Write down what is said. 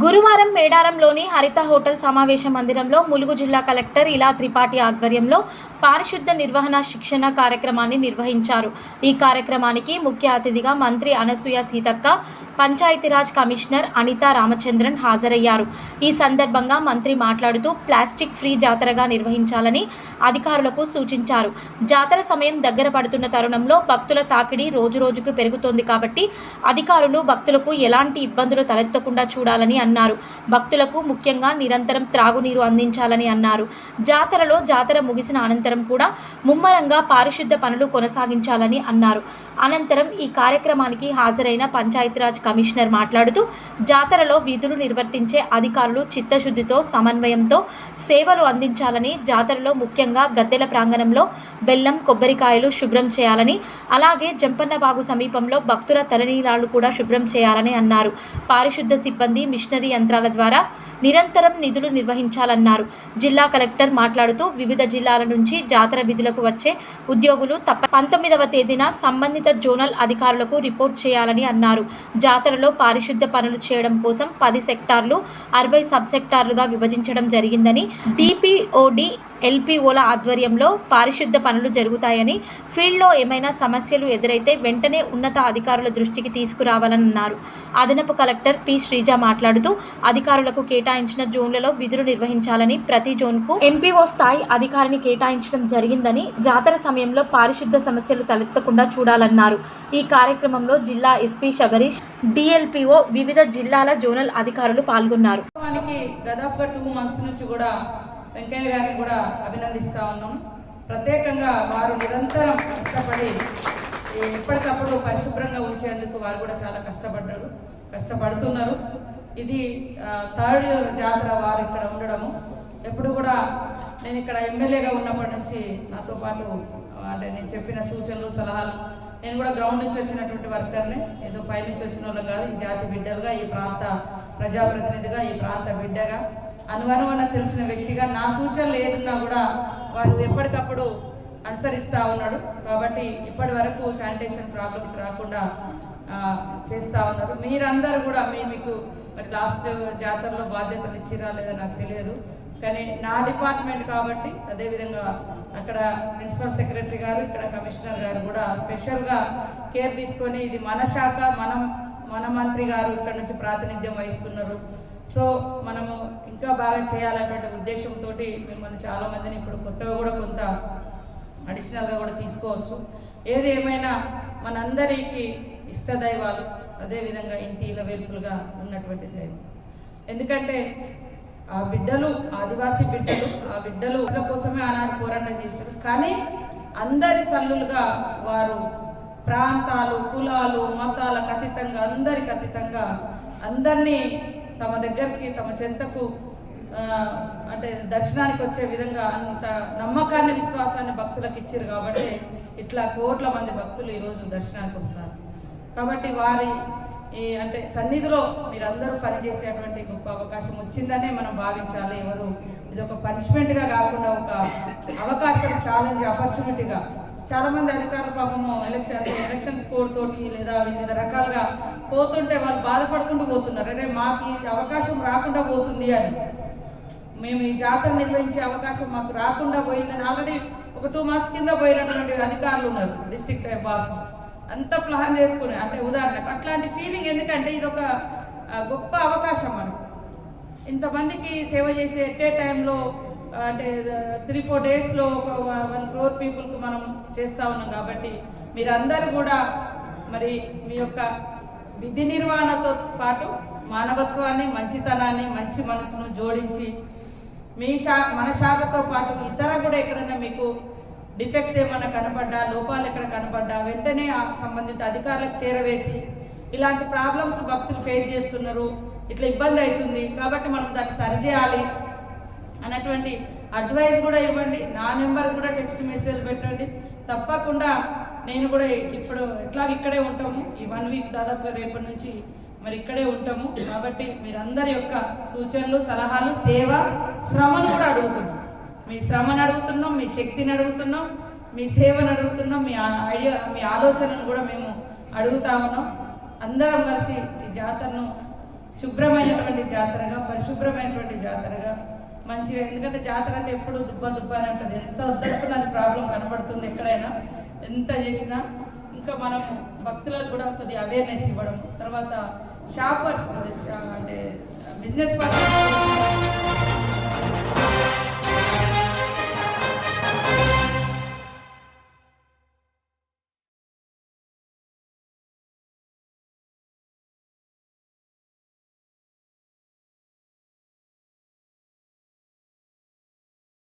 గురువారం మేడారంలోని హరిత హోటల్ సమావేశ మందిరంలో ములుగు జిల్లా కలెక్టర్ ఇలా త్రిపాఠి ఆధ్వర్యంలో పారిశుద్ధ నిర్వహణ శిక్షణ కార్యక్రమాన్ని నిర్వహించారు. ఈ కార్యక్రమానికి ముఖ్య అతిథిగా మంత్రి అనసూయ సీతక్క, పంచాయతీరాజ్ కమిషనర్ అనితా రామచంద్రన్ హాజరయ్యారు. ఈ సందర్భంగా మంత్రి మాట్లాడుతూ ప్లాస్టిక్ ఫ్రీ జాతరగా నిర్వహించాలని అధికారులకు సూచించారు. జాతర సమయం దగ్గర పడుతున్న తరుణంలో భక్తుల తాకిడి రోజురోజుకు పెరుగుతోంది కాబట్టి అధికారులు భక్తులకు ఎలాంటి ఇబ్బందులు తలెత్తకుండా చూడాలని అన్నారు. భక్తులకు ముఖ్యంగా నిరంతరం త్రాగునీరు అందించాలని అన్నారు. జాతర ముగిసిన అనంతరం కూడా ముమ్మరంగా పారిశుద్ధ పనులు కొనసాగించాలని అన్నారు. అనంతరం ఈ కార్యక్రమానికి హాజరైన పంచాయతీరాజ్ కమిషనర్ మాట్లాడుతూ జాతరలో విధులు నిర్వర్తించే అధికారులు చిత్తశుద్ధితో సమన్వయంతో సేవలు అందించాలని, జాతరలో ముఖ్యంగా గద్దెల ప్రాంగణంలో బెల్లం, కొబ్బరికాయలు శుభ్రం చేయాలని, అలాగే జంపన్నబాగు సమీపంలో భక్తుల తలనీలాలు కూడా శుభ్రం చేయాలని అన్నారు. పారిశుద్ధ సిబ్బంది మిషనరీ యంత్రాల ద్వారా నిరంతరం నిధులు నిర్వహించాలన్నారు. జిల్లా కలెక్టర్ మాట్లాడుతూ వివిధ జిల్లాల నుంచి జాతర విధులకు వచ్చే ఉద్యోగులు 19వ తేదీన సంబంధిత జోనల్ అధికారులకు రిపోర్ట్ చేయాలని అన్నారు. జాతరలో పారిశుద్ధ పనులు చేయడం కోసం 10 సెక్టార్లు, 60 సబ్ సెక్టార్లుగా విభజించడం జరిగిందని, DPOD, LPOల ఆధ్వర్యంలో పారిశుద్ధ పనులు జరుగుతాయని, ఫీల్డ్లో ఏమైనా సమస్యలు ఎదురైతే వెంటనే ఉన్నత అధికారుల దృష్టికి తీసుకురావాలని అన్నారు. అదనపు కలెక్టర్ P. శ్రీజ మాట్లాడుతూ అధికారులకు కేటాయించిన జోన్లలో విధులు నిర్వహించాలని, ప్రతి జోన్కు MPO స్థాయి అధికారిని కేటాయించడం జరిగిందని, జాతర సమయంలో పారిశుద్ధ సమస్యలు తలెత్తకుండా చూడాలన్నారు. ఈ కార్యక్రమంలో జిల్లా SP శబరీష్, DLPO, వివిధ జిల్లాల జోనల్ అధికారులు పాల్గొన్నారు. దాదాపుగా 2 months నుంచి కూడా వెంకయ్య గారిని కూడా అభినందిస్తూ ఉన్నాం. ప్రత్యేకంగా వారు నిరంతరం కష్టపడి ఎప్పటికప్పుడు పరిశుభ్రంగా ఉంచేందుకు వారు కూడా చాలా కష్టపడుతున్నారు. ఇది 3rd జాతర వారు ఇక్కడ ఉండడము. ఎప్పుడు కూడా నేను ఇక్కడ ఎమ్మెల్యేగా ఉన్నప్పటి నుంచి నాతో పాటు అంటే నేను చెప్పిన సూచనలు, సలహాలు, నేను కూడా గ్రౌండ్ నుంచి వచ్చినటువంటి వర్కర్ని, ఏదో పై నుంచి వచ్చిన వాళ్ళు కాదు. ఈ జాతి బిడ్డలుగా, ఈ ప్రాంత ప్రజాప్రతినిధిగా, ఈ ప్రాంత బిడ్డగా, అనువనువన తెలిసిన వ్యక్తిగా నా సూచనలు ఏదున్నా కూడా వారు ఎప్పటికప్పుడు అనుసరిస్తూ ఉన్నాడు. కాబట్టి ఇప్పటి వరకు శానిటేషన్ ప్రాబ్లమ్స్ రాకుండా చేస్తూ ఉన్నారు. మీరందరూ కూడా మీకు మరి లాస్ట్ జాతరలో బాధ్యతలు ఇచ్చిరా లేదా నాకు తెలియదు, కానీ నా డిపార్ట్మెంట్ కాబట్టి అదేవిధంగా అక్కడ ప్రిన్సిపల్ సెక్రటరీ గారు, ఇక్కడ కమిషనర్ గారు కూడా స్పెషల్గా కేర్ తీసుకొని ఇది మన శాఖ, మన మంత్రి గారు ఇక్కడ నుంచి ప్రాతినిధ్యం వహిస్తున్నారు. సో మనము ఇంకా బాగా చేయాలనేటువంటి ఉద్దేశంతో మిమ్మల్ని చాలామందిని ఇప్పుడు కొత్తగా కూడా కొంత అడిషనల్గా కూడా తీసుకోవచ్చు. ఏది ఏమైనా మనందరికీ ఇష్టదైవాలు, అదేవిధంగా ఇంటిల వెలుపులుగా ఉన్నటువంటి దైవం. ఎందుకంటే ఆ బిడ్డలు, ఆదివాసీ బిడ్డలు, ఆ బిడ్డలు కోసమే ఆనాడు పోరాటం చేశారు. కానీ అందరి తల్లులుగా వారు ప్రాంతాలు, కులాలు, మతాలకు అతీతంగా, అందరికి అతీతంగా అందరినీ తమ దగ్గరికి, తమ చెంతకు అంటే దర్శనానికి వచ్చే విధంగా అంత నమ్మకాన్ని, విశ్వాసాన్ని భక్తులకు ఇచ్చారు. కాబట్టి ఇట్లా కోట్ల మంది భక్తులు ఈరోజు దర్శనానికి వస్తారు. కాబట్టి వారి అంటే సన్నిధిలో మీరందరూ పనిచేసేటువంటి గొప్ప అవకాశం వచ్చిందనే మనం భావించాలి. ఇది ఒక పనిష్మెంట్గా కాకుండా ఒక అవకాశం, ఛాలెంజ్, ఆపర్చునిటీగా. చాలా మంది అధికారులు పాపము ఎలక్షన్ స్కోర్ తోటి లేదా వివిధ రకాలుగా పోతుంటే వాళ్ళు బాధపడుకుంటూ పోతున్నారు. అంటే మాకు ఈ అవకాశం రాకుండా పోతుంది అని, మేము ఈ జాతర నిర్వహించే అవకాశం మాకు రాకుండా పోయిందని ఆల్రెడీ ఒక 2 months కింద పోయినటువంటి అధికారులు ఉన్నారు. డిస్ట్రిక్ట్ బాస్ అంతా ప్లాన్ చేసుకుని, అంటే ఉదాహరణకు అట్లాంటి ఫీలింగ్. ఎందుకంటే ఇది ఒక గొప్ప అవకాశం మనకు, ఇంతమందికి సేవ చేసే ఎట్ ఏ టైంలో, అంటే 3-4 daysలో ఒక 1 crore పీపుల్కి మనం చేస్తూ ఉన్నాం. కాబట్టి మీరందరూ కూడా మరి మీ యొక్క విధి నిర్వహణతో పాటు మానవత్వాన్ని, మంచితనాన్ని, మంచి మనసును జోడించి మన శాఖతో పాటు ఇతర కూడా ఎక్కడైనా మీకు డిఫెక్ట్స్ ఏమైనా కనపడ్డా, లోపాలు ఎక్కడ కనపడ్డా వెంటనే ఆ సంబంధిత అధికారులకు చేరవేసి ఇలాంటి ప్రాబ్లమ్స్ భక్తులు ఫేస్ చేస్తున్నారు, ఇట్లా ఇబ్బంది అవుతుంది కాబట్టి మనం దాన్ని సరిచేయాలి అన్నటువంటి అడ్వైస్ కూడా ఇవ్వండి. నా నెంబర్ కూడా టెక్స్ట్ మెసేజ్ పెట్టండి. తప్పకుండా నేను కూడా ఇప్పుడు ఇక్కడే ఉంటాము. ఈ 1 week దాదాపుగా రేపటి నుంచి మరి ఇక్కడే ఉంటాము. కాబట్టి మీరందరి యొక్క సూచనలు, సలహాలు, సేవ, శ్రమను కూడా అడుగుతున్నాం. మీ శ్రమను అడుగుతున్నాం, మీ శక్తిని అడుగుతున్నాం, మీ సేవను అడుగుతున్నాం, మీ ఆలోచనను కూడా మేము అడుగుతా ఉన్నాం. అందరం కలిసి ఈ జాతరను శుభ్రమైనటువంటి జాతరగా, పరిశుభ్రమైనటువంటి జాతరగా మంచిగా. ఎందుకంటే జాతర అంటే ఎప్పుడు దుబ్బ అని ఉంటుంది. ఎంత వద్దనుకున్న అది ప్రాబ్లం కనబడుతుంది ఎక్కడైనా, ఎంత చేసినా. ఇంకా మనం భక్తులకు కూడా కొద్దిగా అవేర్నెస్ ఇవ్వడం, తర్వాత షాపర్స్ అంటే బిజినెస్ పర్సన్